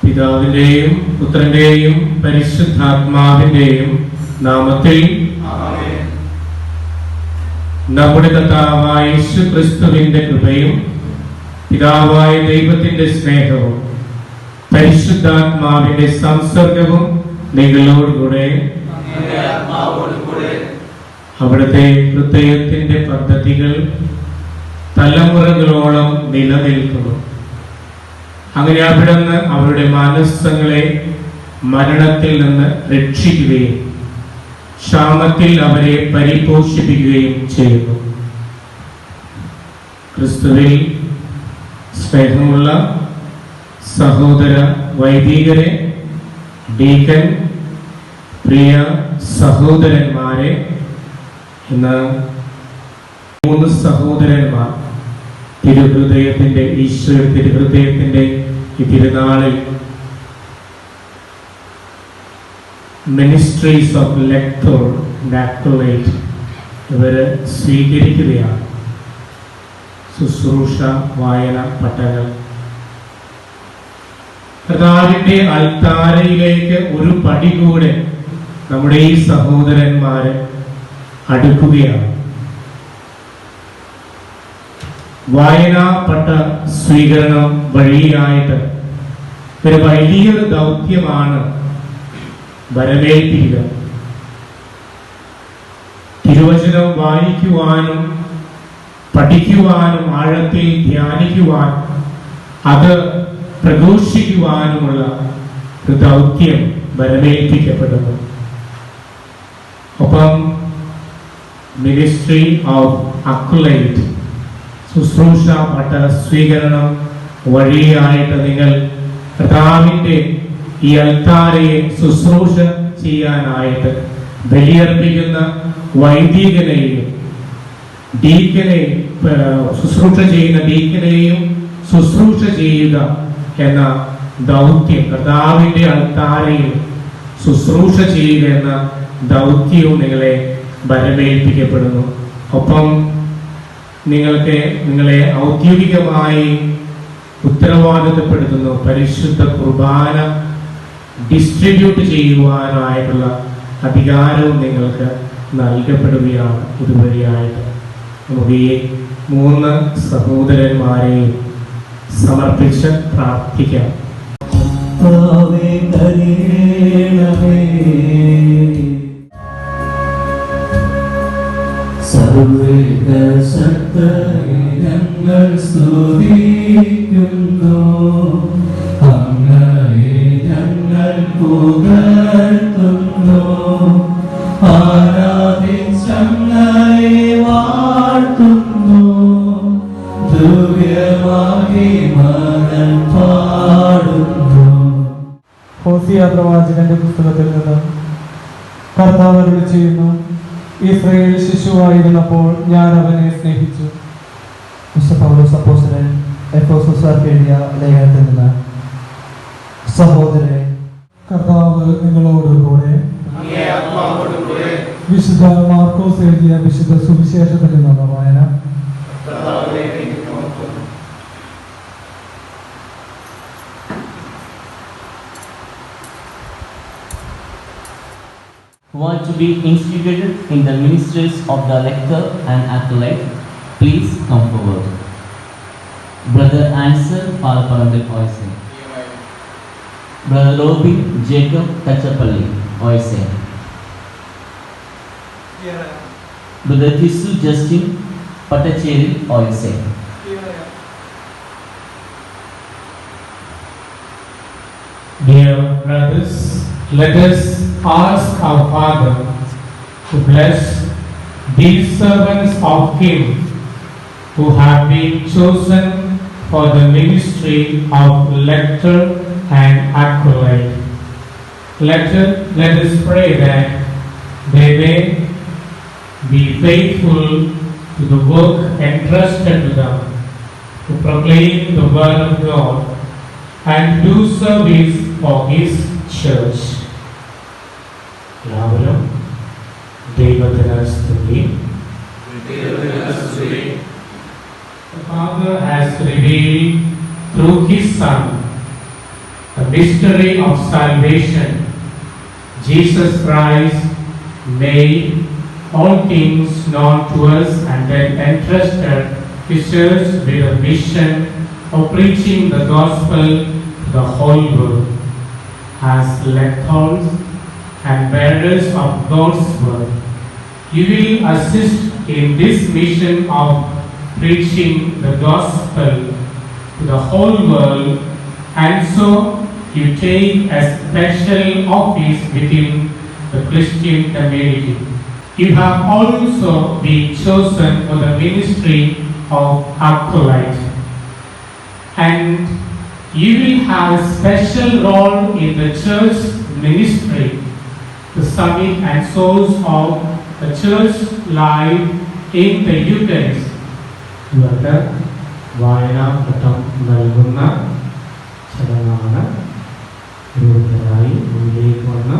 പിതാവിന്റെയും പുത്രന്റെയും പരിശുദ്ധാത്മാവിന്റെയും നാമത്തിൽ നമ്മുടെ കർത്താവായ യേശുക്രിസ്തുവിന്റെ കൃപയും പിതാവായ ദൈവത്തിന്റെ സ്നേഹവും പരിശുദ്ധാത്മാവിന്റെ സംസർഗവും നിങ്ങളോടുകൂടെ അവിടുത്തെ ഹൃദയത്തിന്റെ പദ്ധതികൾ തലമുറകളോളം നിലനിൽക്കുന്നു. അങ്ങനെ അവിടുന്ന് അവരുടെ മനസ്സങ്ങളെ മരണത്തിൽ നിന്ന് രക്ഷിക്കുകയും ക്ഷാമത്തിൽ അവരെ പരിപോഷിപ്പിക്കുകയും ചെയ്യുന്നു. ക്രിസ്തുവിൽ സ്നേഹമുള്ള സഹോദര വൈദികരെ, ഡീക്കൻ, പ്രിയ സഹോദരന്മാരെ, ഇന്ന് 3 സഹോദരന്മാർ തിരുഹൃദയത്തിന്റെ ഈശ്വര തിരുഹൃദയത്തിന്റെ ഈ തിരുനാളിൽ മിനിസ്ട്രീസ് ഓഫ് ലെക്ടർ നാക്കുലേറ്റ് ഇവര് സ്വീകരിക്കുകയാണ്. ശുശ്രൂഷ, വായന, പഠനം. കർത്താവിന്റെ അൾത്താരയിലേക്ക് ഒരു പടി കൂടെ നമ്മുടെ ഈ സഹോദരന്മാരെ അടുക്കുകയാണ്. വായനാ പട്ട സ്വീകരണം വഴിയായിട്ട് ഒരു വലിയൊരു ദൗത്യമാണ് വരവേൽപ്പിക്കുക. തിരുവചനം വായിക്കുവാനും പഠിക്കുവാനും ആഴത്തിൽ ധ്യാനിക്കുവാൻ അത് പ്രഘോഷിക്കുവാനുമുള്ള ഒരു ദൗത്യം വരവേൽപ്പിക്കപ്പെടുന്നു. ഒപ്പം മിനിസ്ട്രി ഓഫ് അക്കുലൈറ്റ് ശുശ്രൂഷ പട്ട സ്വീകരണം വഴിയായിട്ട് നിങ്ങൾ കർത്താവിന്റെ ഈ അൾത്താരയെ ശുശ്രൂഷ ചെയ്യാനായിട്ട് ബലിയർപ്പിക്കുന്ന വൈദികനെയും ഡീക്കനെയും ശുശ്രൂഷ ചെയ്യുന്ന ഡീക്കനെയും ശുശ്രൂഷ ചെയ്യുക എന്ന ദൗത്യം, കർത്താവിന്റെ അൾത്താരയിൽ ശുശ്രൂഷ ചെയ്യുക എന്ന ദൗത്യവും നിങ്ങളെ വരവേൽപ്പിക്കപ്പെടുന്നു. ഒപ്പം നിങ്ങളെ ഔദ്യോഗികമായി ഉത്തരവാദിത്തപ്പെടുത്തുന്നു. പരിശുദ്ധ കുർബാന ഡിസ്ട്രിബ്യൂട്ട് ചെയ്യുവാനായിട്ടുള്ള അധികാരവും നിങ്ങൾക്ക് നൽകപ്പെടുകയാണ്. ഇതുവഴിയായിട്ട് നമുക്ക് ഈ 3 സഹോദരന്മാരെയും സമർപ്പിച്ച് പ്രാർത്ഥിക്കാം. ഞങ്ങൾ സ്തുതിക്കുന്നു, അങ്ങയെ ഞങ്ങൾ പുകഴ്ത്തുന്നു, ആരാധിച്ചങ്ങയെ വാഴ്ത്തുന്നു, ദിവ്യമായി മകൻ പാടുന്നു. ഹോസിയ പ്രവാചകന്റെ പുസ്തകത്തിൽ നിന്ന് കർത്താവ് അരുളി ചെയ്യുന്നു, ഇസ്രായേൽ ശിശുവായിരുന്നപ്പോൾ ഞാൻ അവനെ സ്നേഹിച്ചു. പൗലോസ് അപ്പോസ്തലൻ എഫെസോസുകാർക്ക് എഴുതിയ ലേഖനത്തിൽ നിന്ന്. സഹോദരരെ, കർത്താവ് നിങ്ങളോടുകൂടെ. വിശുദ്ധ മാർക്കോസ് എഴുതിയ വിശുദ്ധ സുവിശേഷത്തിൽ നിന്നുള്ള വായന. Who want to be instituted in the ministries of the lector and acolyte, please come forward. Brother Answer Palaparambil OSA. Brother Robin Jacob Tachapalli OSA. Brother Tisu Justin Patacheri OSA. Dear brothers, let us ask our Father to bless these servants of Him who have been chosen for the ministry of lector and acolyte. Let us pray that they may be faithful to the work entrusted to them to proclaim the word of God and do service for His church. എല്ലാവരും ദൈവത്തിന് സ്തുതി. The Father has revealed through His Son the mystery of salvation. Jesus Christ made all things known to us and then entrusted His church with a mission of preaching the gospel to the whole world. As lectors and bearers of God's word, you will assist in this mission of preaching the gospel to the whole world, and so you take a special office within the Christian community. You have also been chosen for the ministry of acolyte, and you will have a special role in the church ministry, the summit and source of the church life in the Eucharist. ഇവർക്ക് വായനാഘട്ടം നൽകുന്ന ചടങ്ങാണ്. ഓരോരുത്തരായി മുന്നിലേക്ക് വന്ന്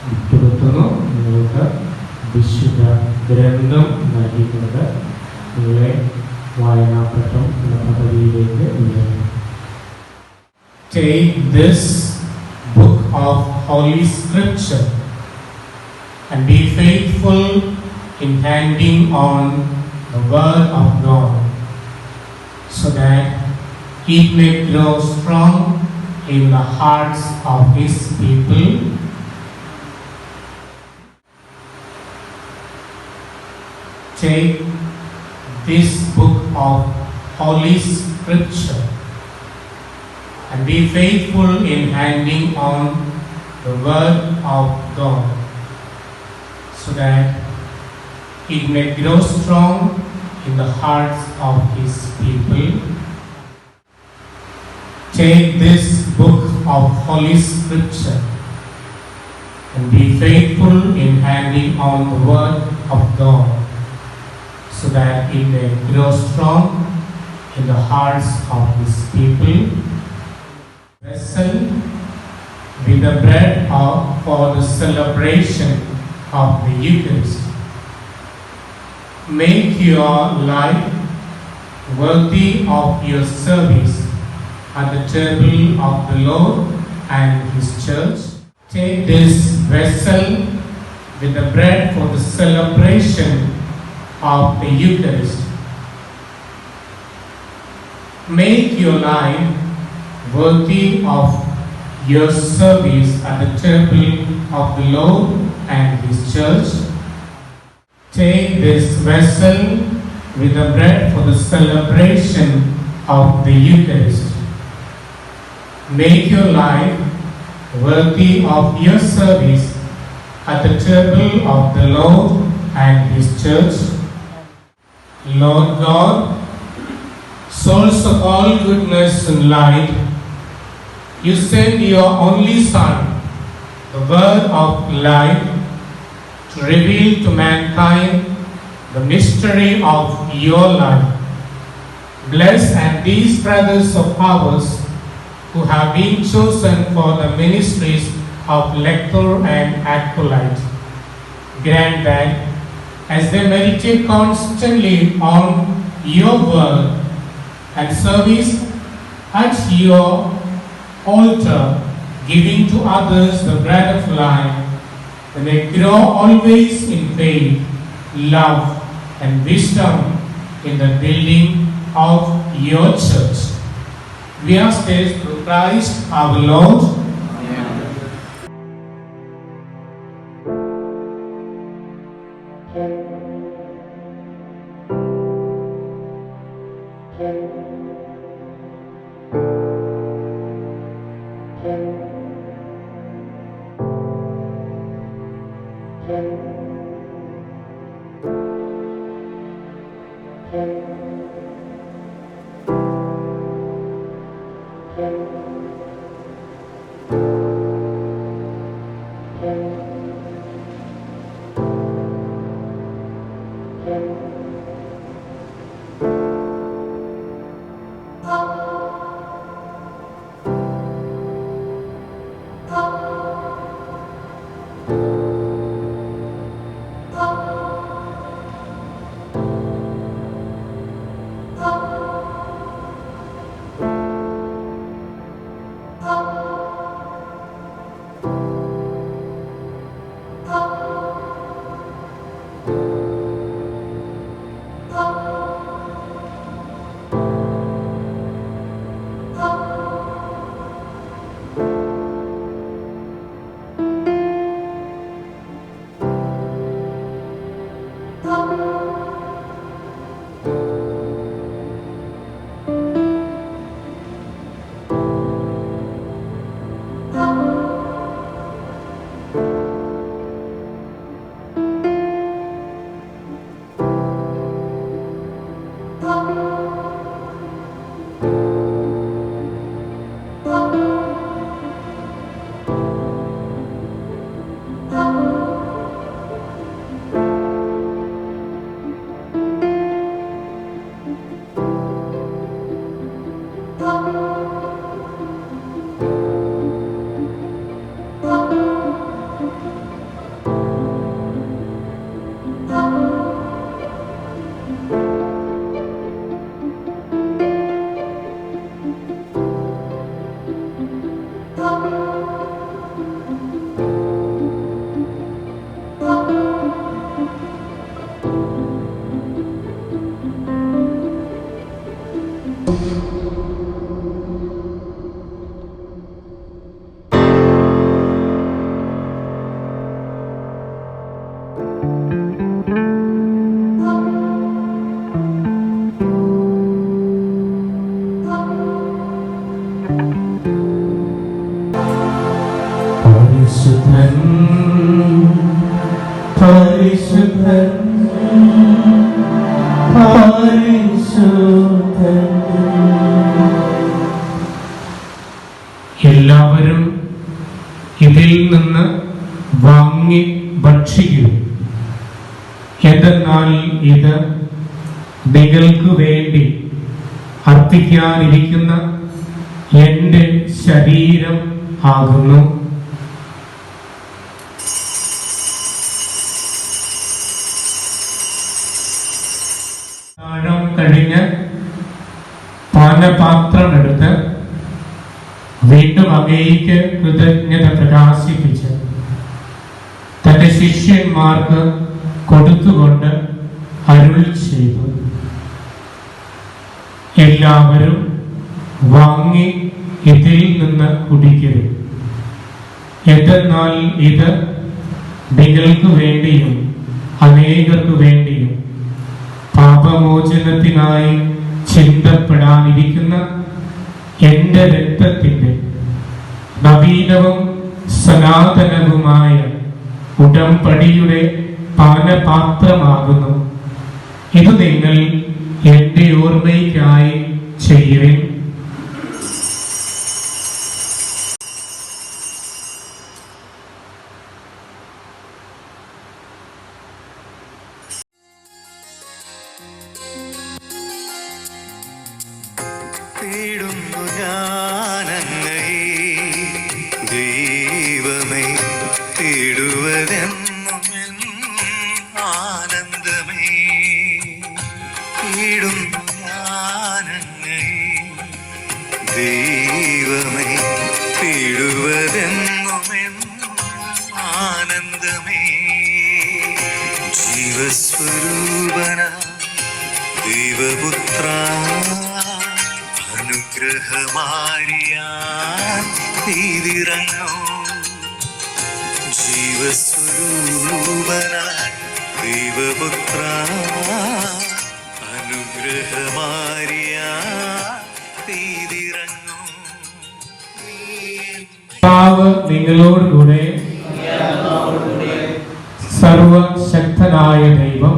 വിട്ടുകൊടുത്തുന്നു. നിങ്ങൾക്ക് വിശുദ്ധ ഗ്രന്ഥം നൽകിക്കൊണ്ട് നിങ്ങളെ വായനാഘട്ടം എന്ന പദവിയിലേക്ക് ഉയർത്തുന്നു. Take this book of Holy Scripture and be faithful in handing on the word of God, so that it may grow strong in the hearts of His people. Take this book of Holy Scripture and be faithful in handing on the word of God, so that it may grow strong in the hearts of His people. Take this book of Holy Scripture and be faithful in handing on the word of God, so that it may grow strong in the hearts of His people. Vessel with the bread for the celebration of the Eucharist. Make your life worthy of your service at the table of the Lord and His church. Take this vessel with the bread for the celebration of the Eucharist. Make your life worthy of your service at the table of the Lord and His church. Take this vessel with the bread for the celebration of the Eucharist. Make your life worthy of your service at the table of the Lord and His church. Lord God, source of all goodness and light, you sent your only Son, the word of life, to reveal to mankind the mystery of your life. Bless and these brothers of ours who have been chosen for the ministries of lector and acolyte. Grant that as they meditate constantly on your word and service at your altar, giving to others the bread of life, they may grow always in faith, love, and wisdom in the building of your church. We are saved through Christ our Lord. എല്ലാവരും ഇതിൽ നിന്ന് വാങ്ങി ഭക്ഷിക്കും. എന്തെന്നാൽ ഇത് നിങ്ങൾക്ക് വേണ്ടി അർപ്പിക്കാനിരിക്കുന്ന എൻ്റെ ശരീരം ആകുന്നു. താഴം കഴിഞ്ഞ് പാനപാത്രമെടുത്ത് വീണ്ടും അങ്ങേയ്ക്ക് കൃതജ്ഞത പ്രകാശിപ്പിച്ച് തന്റെ ശിഷ്യന്മാർക്ക് കൊടുത്തുകൊണ്ട് അരുൾ ചെയ്തു, എല്ലാവരും വാങ്ങി ഇതിൽ നിന്ന് കുടിക്കരുത്. എന്തെന്നാൽ ഇത് നിങ്ങൾക്ക് വേണ്ടിയും അനേകർക്ക് വേണ്ടിയും പാപമോചനത്തിനായി ചിന്തപ്പെടാനിരിക്കുന്ന എൻ്റെ രക്തത്തിൻ്റെ നവീനവും സനാതനവുമായ ഉടമ്പടിയുടെ പാനപാത്രമാകുന്നു. ഇത് നിങ്ങൾ എൻ്റെ ഓർമ്മയ്ക്കായി ചെയ്യുവിൻ. തേടുന്നു ഞാനങ്ങയെ ദൈവമേ, തേടുവതെന്നും ആനന്ദമേ. തേടുന്നു ഞാനങ്ങയെ ദൈവമേ, തേടുവതെന്നും ആനന്ദമേ. ജീവസ്വരൂപന ദൈവപുത്ര അനുഗ്രഹമാരിയാൻ പെയ്തിറങ്ങൂ ജീവസ്വരൂപനായി ദൈവപുത്ര അനുഗ്രഹമാരിയാൻ പെയ്തിറങ്ങൂ കർത്താവ് നിങ്ങളോടുകൂടെ സർവശക്തനായ ദൈവം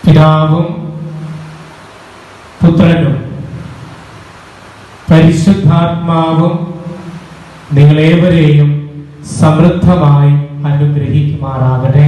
പിതാവും പുത്രനും പരിശുദ്ധാത്മാവും നിങ്ങളേവരെയും സമൃദ്ധമായി അനുഗ്രഹിക്കുമാറാകട്ടെ.